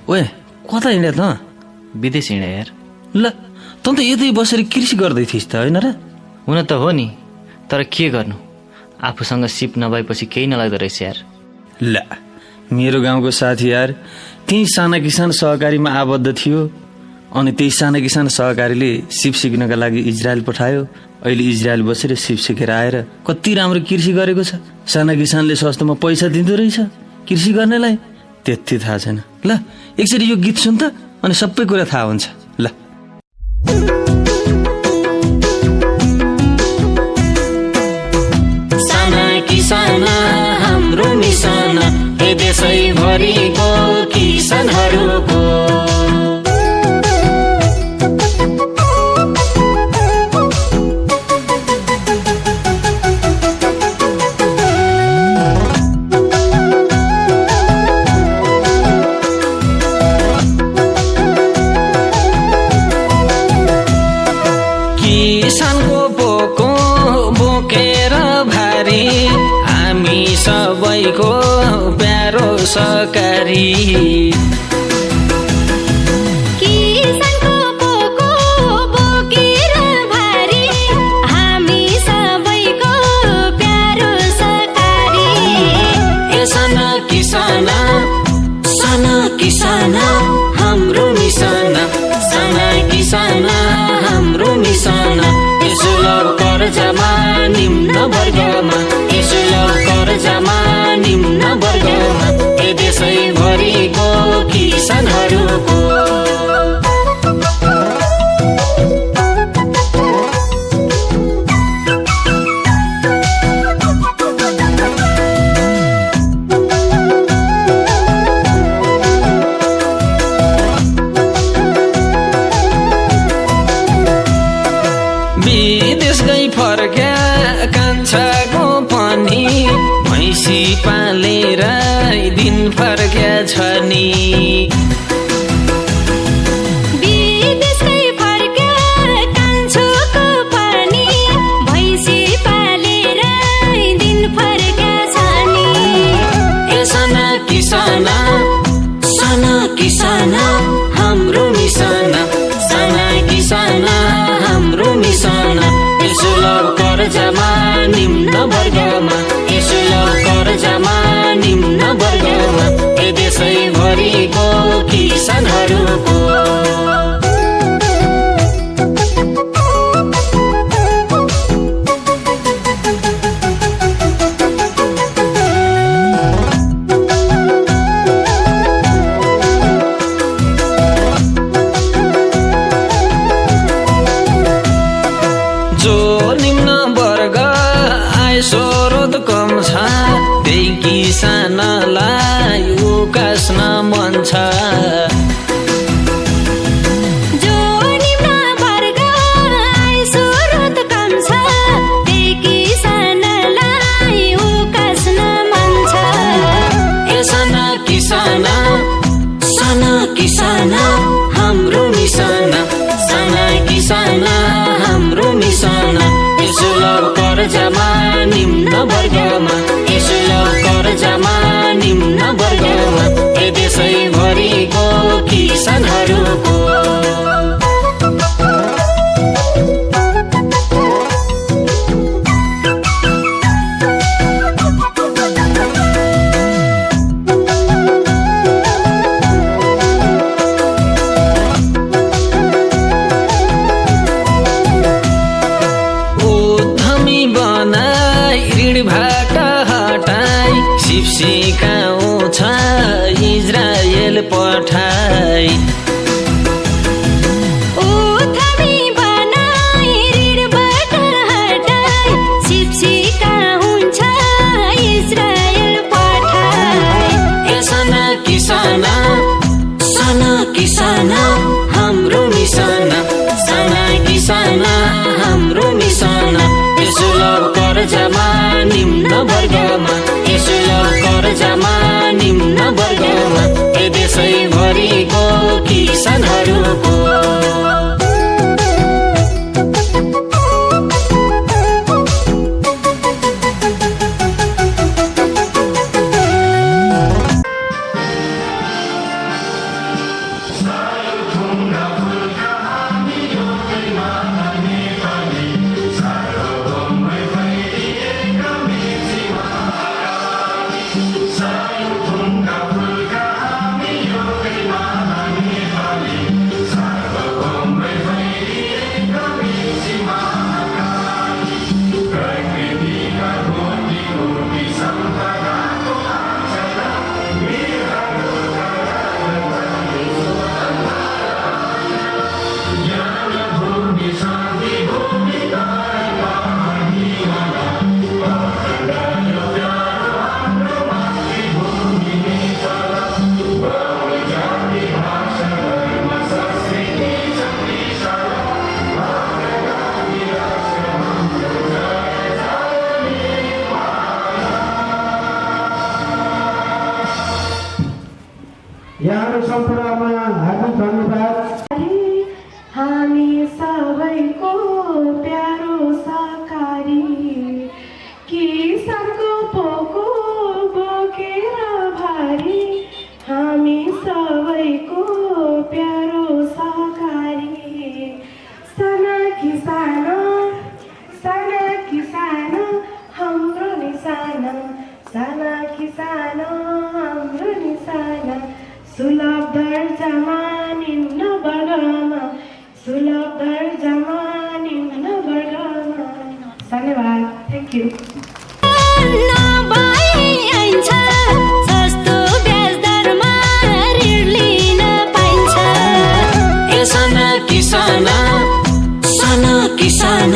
ओए कता हिँडे त? विदेश हिँडे यार। ल त त यतै बसेर कृषि गर्दै थिइस् त होइन र? हुन त हो नि, तर के गर्नु, आफूसँग सिप नभएपछि केही नलाग्दो रहेछ यार। ल मेरो गाउँको साथी यार त्यही साना किसान सहकारीमा आबद्ध थियो, अनि त्यही साना किसान सहकारीले सिप सिक्नका लागि इजरायल पठायो। अहिले इजरायल बसेर सिप सिकेर आएर कति राम्रो कृषि गरेको छ। साना किसानले सस्तोमा पैसा दिँदो रहेछ कृषि गर्नेलाई, त्यति थाहा छैन। ल एकचोटि यो गीत सुन त, अनि सबै कुरा थाहा हुन्छ। ल साना किसान हाम्रो मिसन, देशैभरिको किसानहरूको। किसानको बोको बोकेर भारी, हामी सबैको प्यारो सहकारी। किसानको बोको बोकेर भारी, हामी सबैको प्यारो सहकारी। ए साना किसान हाम्रो मिसन, साना किसान हाम्रो मिसन। सुलभ कर्जमा निम्न वर्गमा, सुलभ कर्जमा निम्न वर्गमा, देशैभरिको किसानहरूको। विदेश गई फर्क्या कान्छाको पनि, भैँसी पालेर दिन फर्क्या छ नि। विदेश गई फर्क्या कान्छोको पनि, भैँसी पालेर दिन फर्क्या छ नि। ए साना किसान हाम्रो मिसन, साना किसान हाम्रो मिसन। सुलभ कर्जमा निम्न वर्गमा, सुलभ कर्जमा निम्न वर्गमा, देशैभरिको किसानहरूको। जो निम्न वर्ग आय स्रोत कम छ, त्यही किसानलाई उकास्न मन छ। जो निम्न वर्ग आय स्रोत कम छ, त्यही किसानलाई उकास्न मन छ। ए साना किसान हाम्रो मिसन, साना किसान हाम्रो मिसन। सुलभ कर्जमा निम्न वर्गमा, सुलभ कर्जमा निम्न वर्गमा, देशैभरिको किसानहरूको। बाट हटाई, सिप सिकाउँछ इजरायल पठाई। उथमी बनाई ऋणबाट हटाई, सिप सिकाउँछ इजरायल पठाई। ए साना किसान हाम्रो मिसन, साना किसान हाम्रो मिसन। सुलभ कर्जमा निम्न वर्गमा, सुलभ कर्जमा निम्न वर्गमा, देशैभरिको किसानहरूको। यहाँहरू सम्पूर्णमा हार्दिक धन्यवाद। हामी सबैको प्यारो सहकारी किसानको पोको बोकेर भारी हामी सबैको प्यारो सहकारी साना किसान हाम्रो निशाना साना किसान हाम्रो निशाना सुलभ दर्जामा निम्न वर्गमा सुलभ दर्जामा निम्न वर्गमा। धन्यवाद। Thank you. सस्तो ब्याज दरमा ऋण लिन पाइन्छ। साना किसान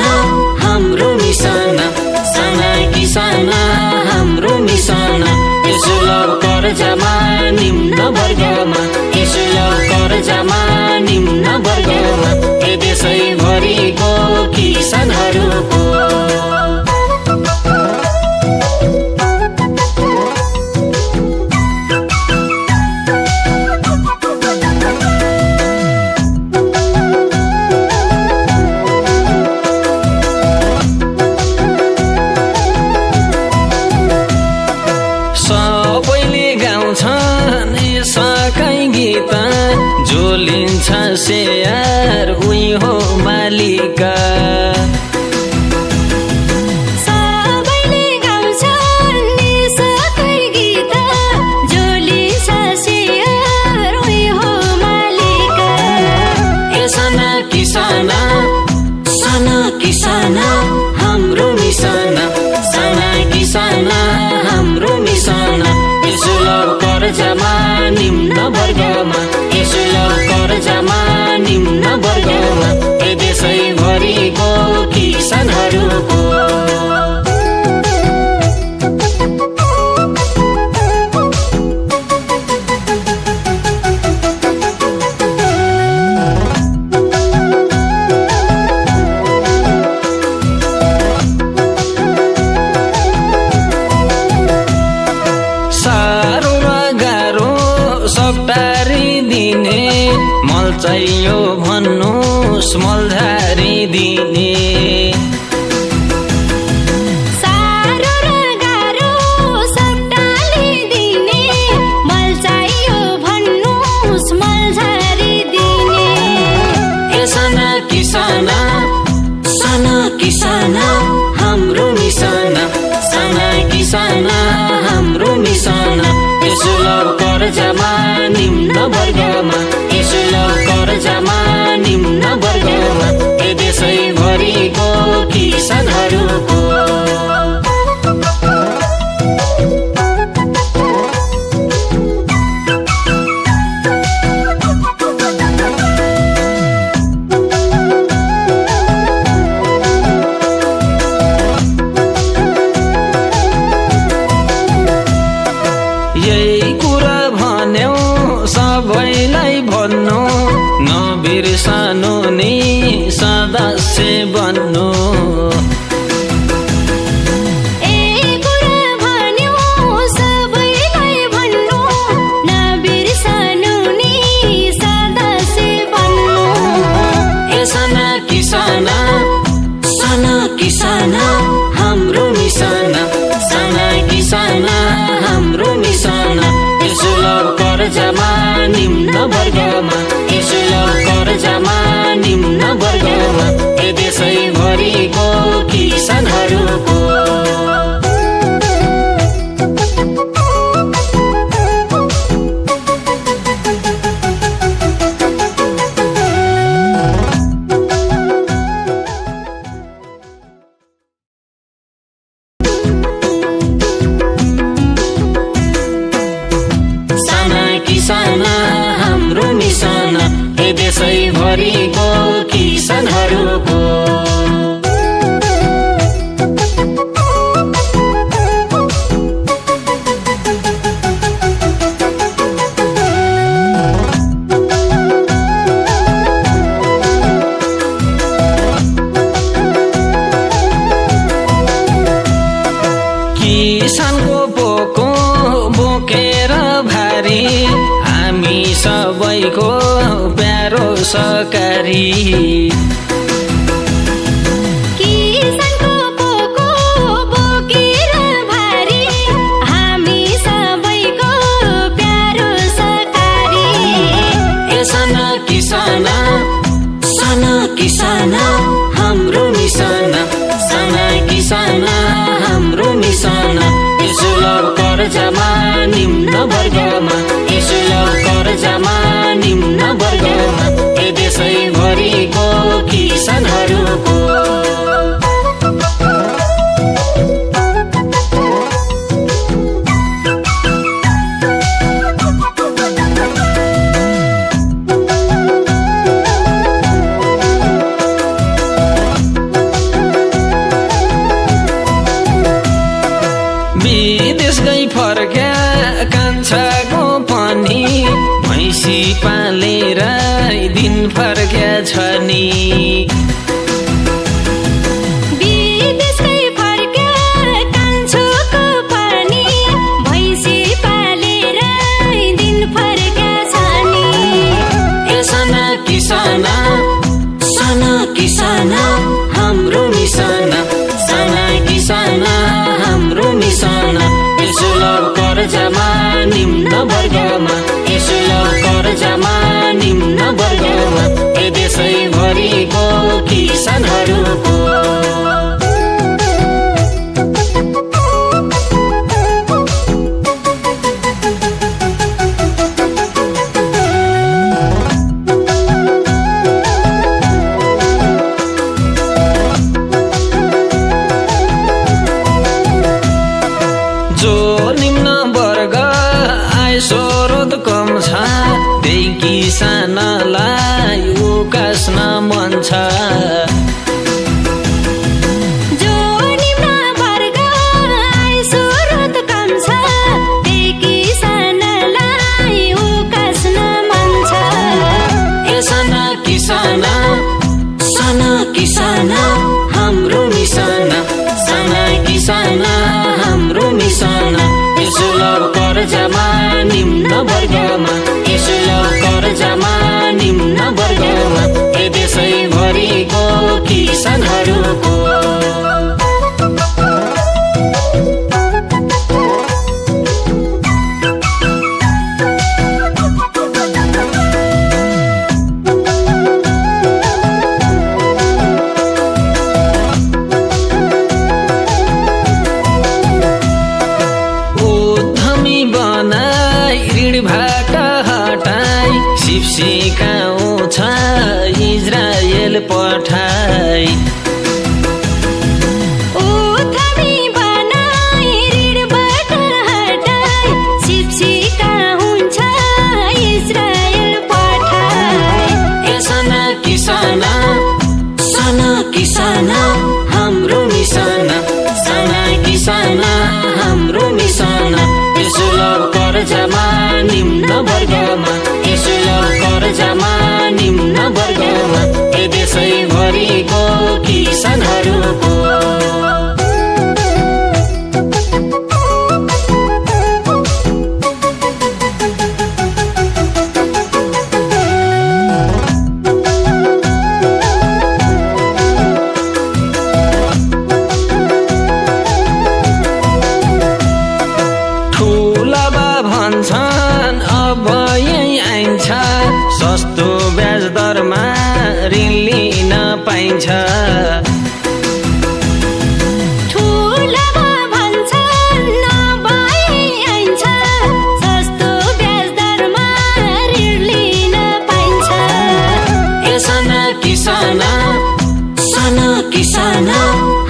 हाम्रो निशाना साना किसान हाम्रो निशाना सुलभ कर्जामा निम्न वर्गमा सुलभ कर्जामा निम्न वर्गमा देशैभरिको किसानहरूको जोलिन्छ शेयर उही हो मालिका सबैले गाउँछन् निसकै गीत जोलिन्छ शेयर उही हो मालिका। साना किसान हाम्रो निशाना साना किसान हाम्रो निशाना सुलभ कर्जामा निम्न वर्गमा सुलभ कर्जामा निम्न वर्गमा देशैभरिको किसानहरूको चाहियो भन्नुहोस् मलधारी दिने सारो र गाह्रो सट्टाले दिने मल चाहियो भन्नुहोस् मलधारी दिने। साना किसान हाम्रो निशाना साना किसान हाम्रो निशाना सुलभ कर्जामा निम्न वर्गमा सुलभ कर्जामा निम्न वर्गमा देशैभरिको किसानहरूको यही कुरा भन्यो सबैलाई भन्नु नबिर्सनु नि सदस्य बन्नु। किसान हाम्रो निशाना साना किसान हाम्रो निशाना सुलभ कर्जामा निम्न वर्गमा सुलभ कर्जामा निम्न वर्गमा देशैभरिको किसानहरूको हाम्रो निशाना देशैभरिको किसानहरूको किसानको पोको बोकेर भारी हामी सबैको प्यारो सहकारी किसानको पोको बोकेर भारी हामी सबैको प्यारो सहकारी ए साना किसाना हाम्रो निसाना साना किसाना हाम्रो निसाना सुलभ कर्जामा निम्न वर्गमा सुलभ कर्जामा निम्न वर्गमा ए देशैभरिको किसानहरूको विदेश गई फर्क्या कान्छाको पनि भैँसी पालेर दिन फर्क्या छ नि विदेशकै फर्क्या कान्छोको पनि भैँसी पालेर दिन फर्क्या छ नि ए साना किसाना हाम्रो निसाना साना किसाना हाम्रो निसाना सुलभ कर्जामा निम्न वर्गमा सुलभ कर्जामा निम्न वर्गमा ए देशैभरिको किसानहरूको जो निम्न वर्ग आय स्रोत कम छ त्यही किसानलाई उकास्न मन छ जो निम्न वर्ग आय स्रोत कम छ त्यही किसानलाई उकास्न मन छ ए साना किसाना हाम्रो निसाना साना किसाना हाम्रो निसाना सुलभ कर्जामा निम्न वर्गमा सुलभ कर्जामा निम्न वर्गमा ए देशैभरिको किसानहरूको ऋणबाट हटाई सिकाउँछ इजरायल पठाई उथमी बनाई ऋणबाट हटाई सिकाउँछ इजरायल पठाई ए साना किसाना हाम्रो निसाना साना किसाना हाम्रो निसाना सुलभ कर्जामा निम्न वर्गमा सुलभ कर्जामा निम्न वर्गमा ए देशैभरिको किसानहरूको भन्छन् अब यही आइन्छ सस्तो ब्याज दरमा ऋण लिन पाइन्छ ठुलामा भन्छन् अब यही आइन्छ सस्तो ब्याज दरमा ऋण लिन पाइन्छ ए साना किसाना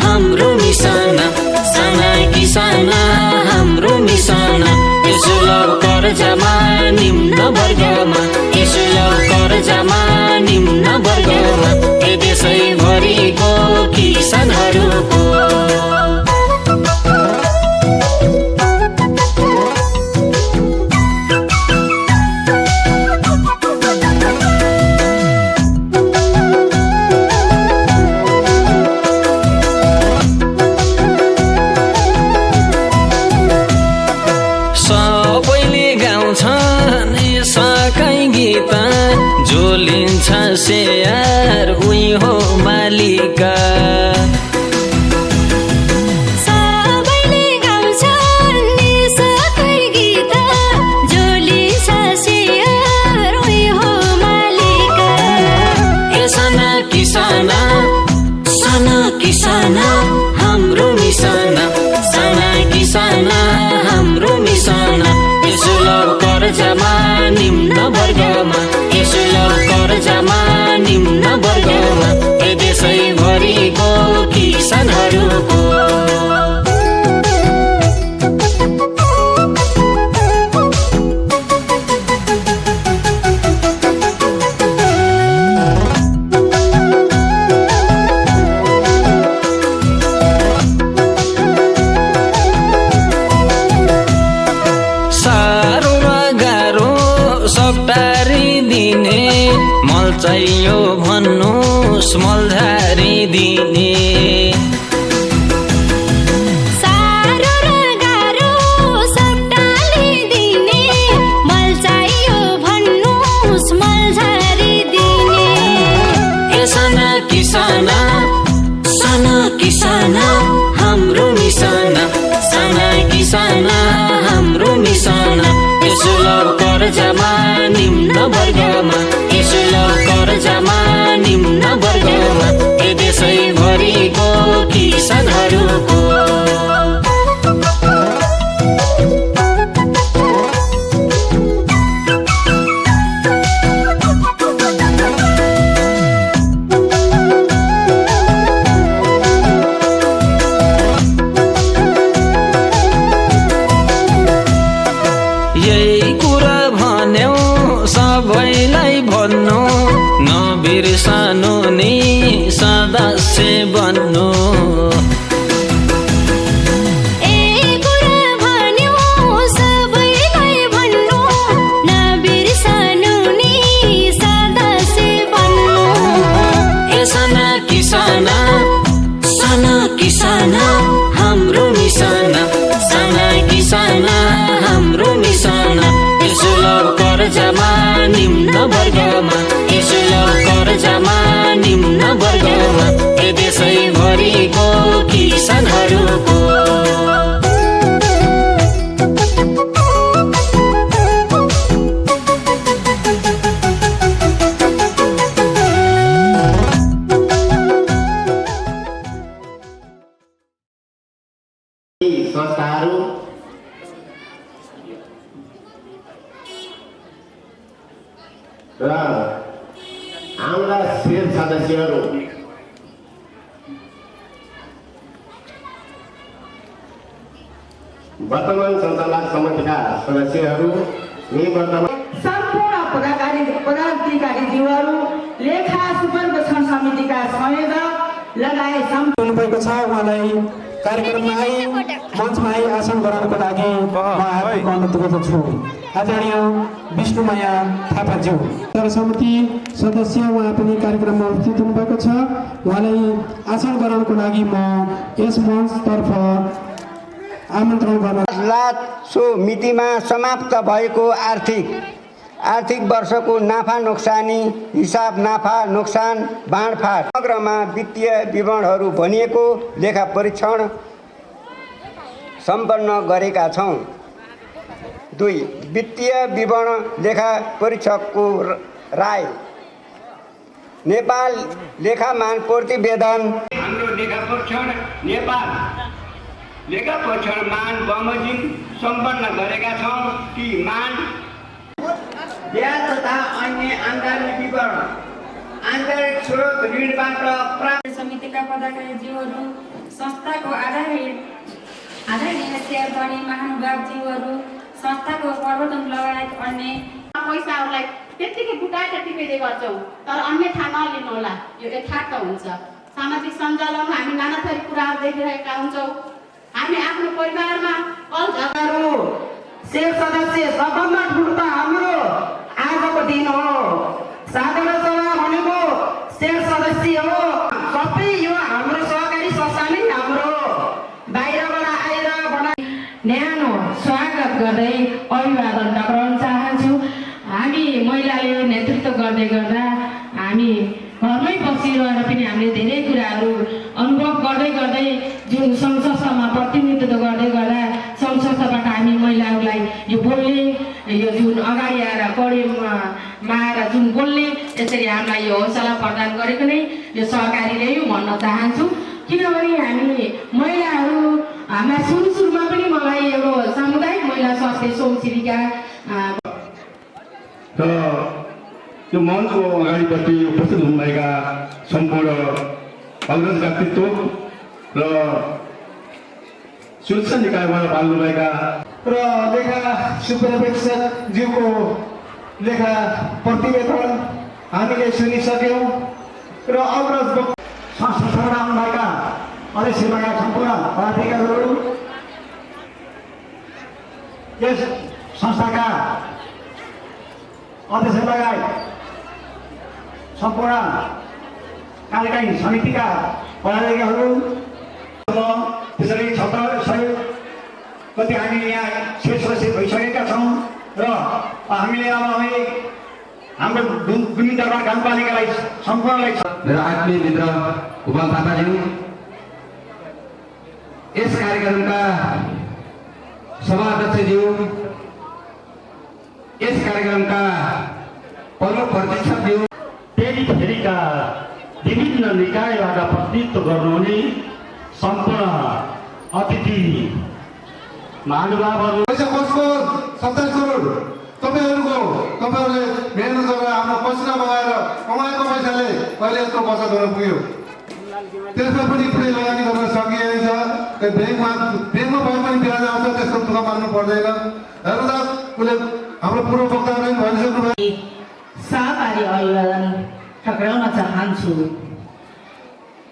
हाम्रो निसाना साना किसाना हाम्रो निसाना सुलभ कर्जामा निम्न वर्गमा सुलभ कर्जामा निम्न वर्गमा ए देशैभरिको किसानहरूको सेयर उही हो मालिक। सबैले गाउँछन् निशकै गीत, जोली सासियर उही हो मालिक। ए साना किसाना साना किसाना हाम्रो निसाना, साना किसाना हाम्रो निसाना। सुलभ कर्जमा निम्न वर्गमा, सुलभ कर्जमा निम्न वर्गमा, देशैभरिको किसानहरूको। चाहियो भन्नुहोस् मलझारी दिने। सारो र गाह्रो सट्टाले दिने, मल चाहियो भन्नुहोस् मलझारी दिने। ए साना किसाना साना किसाना हाम्रो निसाना, साना किसाना हाम्रो निसाना। सुलभ कर्जमा निम्न वर्गमा, सुलभ कर्जमा निम्न वर्गमा, देशैभरिको किसानहरूको। यही कुरा भन्यौ सबैलाई भन्नु, नबिर्सनु नि सदस्य बन्नु। किसाना साना किसाना हाम्रो निसाना, साना किसाना हाम्रो निसाना। सुलभ कर्जमा निम्न वर्गमा, सुलभ कर्जमा निम्न वर्गमा, देशैभरिको किसानहरूको। संस्थाहरू र हाम्रा शेर सदस्यहरू वर्तमान सञ्चालक समितिका सदस्यहरू, निवर्तमान सम्पूर्ण पदाधिकारीज्यूहरू, लेखा सुपरवेक्षण समितिका संयोजक लगायत हुनुभएको छ। उहाँलाई कार्यक्रममा आई मञ्चमा आई आसन गराउनको लागि म हार्दिक अनुरोध गर्दछु। आदरणीय विष्णुमाया थापाज्यू समिति सदस्य, उहाँ पनि कार्यक्रममा उपस्थित हुनुभएको छ। उहाँलाई आसन गराउनको लागि म यस मञ्चतर्फ आमन्त्रण गर्न। सो मितिमा समाप्त भएको आर्थिक वर्षको नाफा नोक्सानी हिसाब, नाफा नोक्सान बाँडफाँड समग्रमा वित्तीय विवरणहरू भनिएको लेखा परीक्षण सम्पन्न गरेका छौँ। 2. वित्तीय विवरण लेखा परीक्षकको राय। नेपाल लेखामान प्रतिवेदन। हाम्रो लेखा परीक्षण नेपाल लेखा परीक्षण मान बमोजिम सम्पन्न गरेका छौँ। ती मान ब्याज तथा अन्य आन्तरिक विवरण, आन्तरिक स्रोत ऋणबाट प्राप्त। समितिका पदाधिकारीज्यूहरू, संस्थाको आधारहीन सेयर गर्ने महानुभावज्यूहरू, संस्थाको प्रवर्तन लगायत अन्य पैसाहरूलाई त्यत्तिकै बुटाएर टिपेर गर्छौँ, तर अन्यथा नलिनु होला, यो यथार्थ हुन्छ। सामाजिक सञ्जालमा हामी नाना थरी कुराहरू देखिरहेका हुन्छौँ। हामी आफ्नो परिवारमा अलझगडाहरू शेर सदस्य सबभन्दा ठुलो त हाम्रो आजको दिन हो। साधारण सभा भनेको शेर सदस्य हो। सबै यो हाम्रो सहकारी संस्था नै हाम्रो बाहिरबाट आएर न्यानो स्वागत गर्दै अभिवादन गर्न चाहन्छु। हामी महिलाले नेतृत्व गर्दै गर्दा हामी घरमै बसिरहेर पनि हामीले धेरै कुराहरू अनुभव गर्दै गर्दै जुन सङ्घ संस्थामा प्रतिनिधित्व गर्दै गर्दा सङ्घ संस्थाबाट हामी महिलाहरूलाई यो बोल्ने यो जुन अगाडि आएर पढेमा आएर जुन बोल्ने यसरी हामीलाई यो हौसला प्रदान गरेको नै यो सहकारीले यो भन्न चाहन्छु। किनभने हामी महिलाहरू हामीलाई सुरुमा पनि मलाई यो सामुदायिक महिला स्वास्थ्य सोमसिरीका र यो मञ्चको अगाडिपट्टि उपस्थित हुनुभएका सम्पूर्ण अग्रज व्यक्तित्व र शीर्ष निकायबाट पाल्नुभएका र लेखा सुपरिवेक्षकज्यूको लेखा प्रतिवेदन हामीले सुनिसक्यौँ र अग्रज संस्थाबाट आउनुभएका अध्यक्ष लगायत सम्पूर्ण पदाधिकारीहरू यस संस्थाका अध्यक्ष लगायत सम्पूर्ण कार्यकारी समितिका पदाधिकारीहरू त्यसरी 76 कति हामी यहाँ सदस्य भइसकेका छौँ र हामीले अब हाम्रो गुल्मी दरबार गाउँपालिकालाई सम्पूर्णलाई मेरो आत्मीय मित्र गोपाल थापाज्यू, यस कार्यक्रमका सभाध्यक्षज्यू, यस कार्यक्रमका प्रमुख प्रशिक्षकज्यू, फेरिका विभिन्न निकायबाट प्रतिनिधित्व गर्नुहुने सम्पूर्ण अतिथि महानुभावहरू, पैसा कोषको 27 करोड तपाईँहरूले मेहनत गरेर आफ्नो पसिना बगाएर कमाएको पैसाले कहिले यस्तो बचत हुन पुग्यो। त्यसमा पनि पुरै लगानी गर्न सकिएको छ। ब्याङ्कमा भए पनि ब्याज आउँछ, त्यसको दुःख मान्नु पर्दैन। हेर्नु त उसले हाम्रो पूर्व वक्ताहरूले पनि भनिसक्नु भयो। सहकारी अभिवादन ठक्राउन चाहन्छु।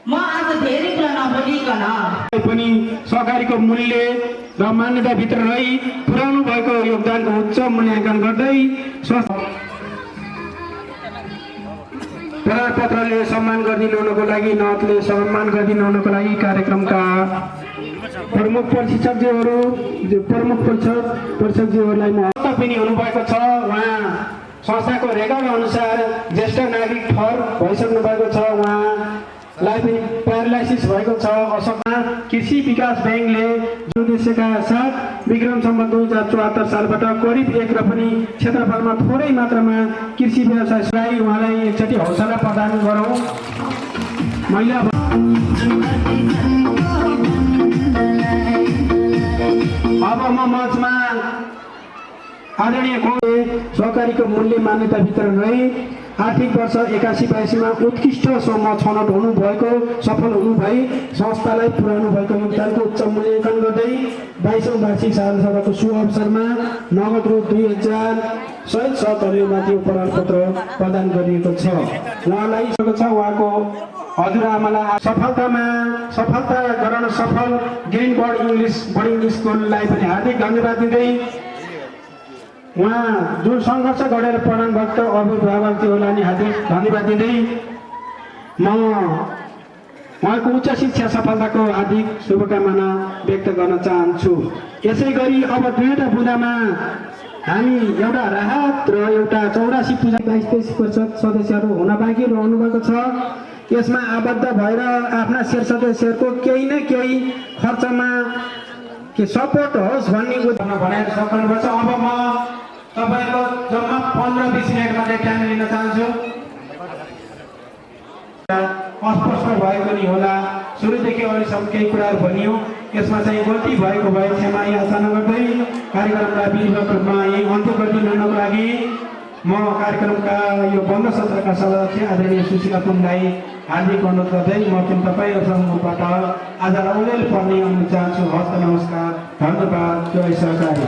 म आज धेरै कुरा नबोलिकन पनि सहकारीको मूल्य र मान्यताभित्र रही पुर्याउनु भएको योगदानको उच्च मूल्याङ्कन गर्दै प्रमाणपत्रले सम्मान गरिदिनु हुनको लागि, नतले सम्मान गरिदिनु हुनको लागि कार्यक्रमका प्रमुख प्रशिक्षकज्यूहरूलाई म पनि हुनुभएको छ। उहाँ संस्थाको रेकर्ड अनुसार ज्येष्ठ नागरिक थर भइसक्नु भएको छ। उहाँलाई पनि प्यारालाइसिस भएको छ। असममा कृषि विकास ब्याङ्कले उद्देश्यका साथ विक्रम सम्वत 2074 सालबाट करिब 1 र पनि क्षेत्रफलमा थोरै मात्रामा कृषि व्यवसाय उहाँलाई एकचोटि हौसला प्रदान गरौँ। महिला अब म मञ्चमा आदरणीय सहकारीको मूल्य मान्यताभित्र रही आर्थिक वर्ष 81-82मा उत्कृष्टसम्म छनौट हुनुभएको, सफल हुनुभई संस्थालाई पुर्याउनु भएको योगदानको उच्च मूल्याङ्कन गर्दै 22औं वार्षिक सालसभाको शुभ अवसरमा नगद रु 2177 माथि प्रमाणपत्र प्रदान गरिएको छ। उहाँलाई उहाँको हजुरआमालाई सफलता गराउन सफल गेन बोर्डिङ स्कुललाई पनि हार्दिक धन्यवाद दिँदै उहाँ जुन सङ्घर्ष गरेर पढाउनु भएको अभिभावकहरूलाई नि हार्दिक धन्यवाद दिँदै म उहाँको उच्च शिक्षा सफलताको हार्दिक शुभकामना व्यक्त गर्न चाहन्छु। यसै गरी अब 2वटा बुँदामा हामी एउटा राहत र एउटा 84 पूजा 22-23% सदस्यहरू हुन बाँकी रहनु भएको छ। यसमा आबद्ध भएर आफ्ना शेर सदस्यहरूको केही न केही खर्चमा के सपोर्ट होस् भन्ने भनेर सक्नुपर्छ। अब म तपाईँको जम्मा 15-20 मिनट मात्रै टाइम लिन चाहन्छु। अस्पष्ट भएको नि होला, सुरुदेखि अहिलेसम्म केही कुराहरू भनियो, यसमा चाहिँ गल्ती भएको भए क्षमा याचना गर्दै कार्यक्रमलाई विधिवत रूपमा यही अन्त्य गरिदिनुको लागि म कार्यक्रमका यो बन्द सत्रका सदस्य आदरणीय सुशीला पुनलाई हार्दिक अनुरोध गर्दै म तपाईँहरूसँगबाट आजलाई उडेल पर्ने अनुरोध चाहन्छु। हस्त नमस्कार, धन्यवाद, जय सहकारी।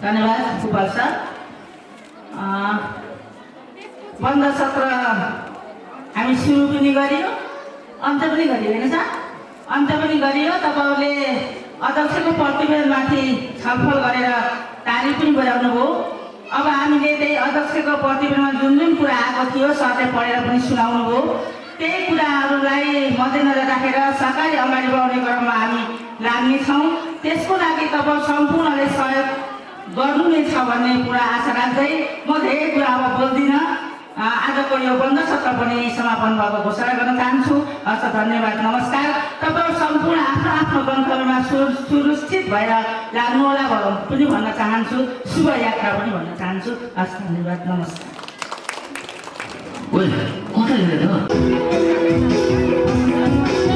धन्यवाद गोपाल सर। बन्द सत्र हामी सुरु पनि गरियो, अन्त्य पनि गरियो होइन सर? अन्त्य पनि गरियो। तपाईँहरूले अध्यक्षको प्रतिवेदनमाथि छलफल गरेर तारिफ पनि बजाउनु भयो। अब हामीले त्यही अध्यक्षको प्रतिवेदनमा जुन जुन कुरा आएको थियो सरले पढेर पनि सुनाउनु भयो। त्यही कुराहरूलाई मध्यनजर राखेर सरकारी अगाडि बढाउने क्रममा हामी लाग्नेछौँ। त्यसको लागि तपाईँ सम्पूर्णले सहयोग गर्नु नै छ भन्ने कुरा आशा राख्दै म धेरै कुरा अब बोल्दिनँ। आजको यो बन्द सत्र पनि समापन भएको घोषणा गर्न चाहन्छु। हस्, धन्यवाद, नमस्कार। तपाईँ सम्पूर्ण आफ्नो आफ्नो गन्तव्यमा सुरक्षित भएर लाग्नुहोला पनि भन्न चाहन्छु। शुभ यात्रा पनि भन्न चाहन्छु। हस्, धन्यवाद, नमस्कार। कता